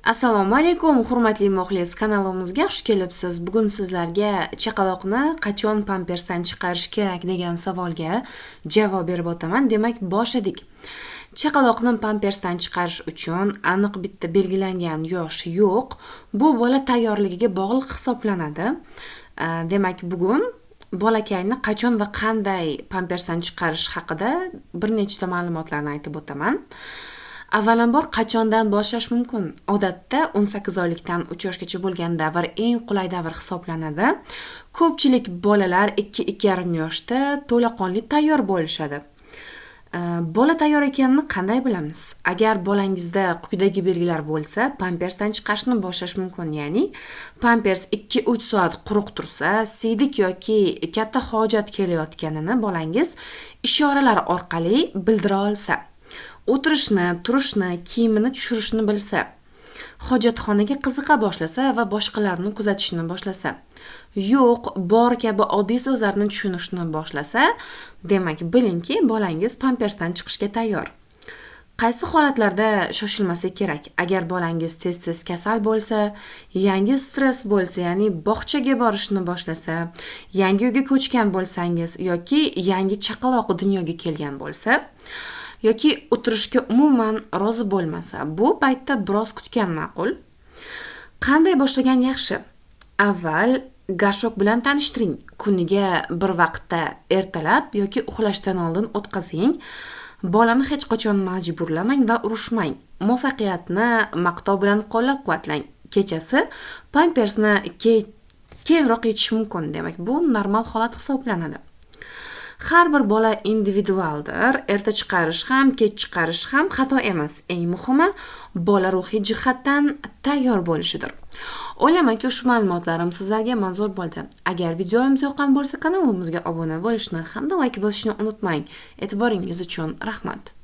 Assalomu alaykum, hurmatli muxlis, kanalimizga xush kelibsiz. Bugun sizlarga chaqaloqni qachon pampersdan chiqarish kerak degan savolga javob berib o'taman. Demak, boshladik. Chaqaloqni pampersdan chiqarish uchun aniq bitta belgilangan yosh yo'q. Bu bola tayyorligiga bog'liq hisoblanadi. Demak, bugun bolakayni qachon va qanday pampersdan chiqarish haqida bir nechta ma'lumotlarni aytib o'taman. Avvalambor qachondan boshlash mumkin? Odatda 18 oylikdan 3 yoshgacha bo'lgan davr eng qulay davr hisoblanadi. Ko'pchilik bolalar 2-2,5 yoshda to'laqonli tayyor bo'lishadi. Bola tayyor ekanini qanday bilamiz? Agar bolangizda quyidagi belgilar bo'lsa, pampersdan chiqarishni boshlash mumkin. Ya'ni pampers 2-3 soat quruq tursa, siydik yoki katta hojat kelayotganini bolangiz ishoralar orqali bildira olsa, o'tirishni, turishni, kiyimini tushirishni bilsa, hojatxonaga qiziqa boshlasa va boshqalarni kuzatishni boshlasa, yo'q, bor kabi oddiy so'zlarni tushunishni boshlasa, demak bilingki, bolangiz pampersdan chiqishga tayyor. Qaysi holatlarda shoshilmasa kerak? Agar bolangiz tez-tez kasal bo'lsa, yangi stress bo'lsa, ya'ni bog'chaga borishni boshlasa, yangi uyga ko'chgan bo'lsangiz yoki yangi chaqaloq dunyoga kelgan bo'lsa, yoki o'tirishga umuman rozi bo'lmasa, bu paytda biroz kutgan ma'qul. Qanday boshlagan yaxshi? Avval gashok bilan tanishtiring. Kuniga bir vaqtda ertalab yoki uxlashdan oldin o'tkazing. Bolani hech qachon majburlamang va urushmang. Muvaffaqiyatni maqtov bilan qo'llab-quvvatlang. Kechasi pampersni keyinroq yechish mumkin. Demak, bu normal holat hisoblanadi. Har bir bola individualdir. Erta chiqarish ham, kech chiqarish ham xato emas. Eng muhimi, bola ruhiy jihatdan tayyor bo'lishidir. O'ylaymanki, shu ma'lumotlarim sizlarga manzur bo'ldi. Agar videomiz yoqqan bo'lsa, kanalimizga obuna bo'lishni hamda like bosishni unutmang. E'tiboringiz uchun rahmat.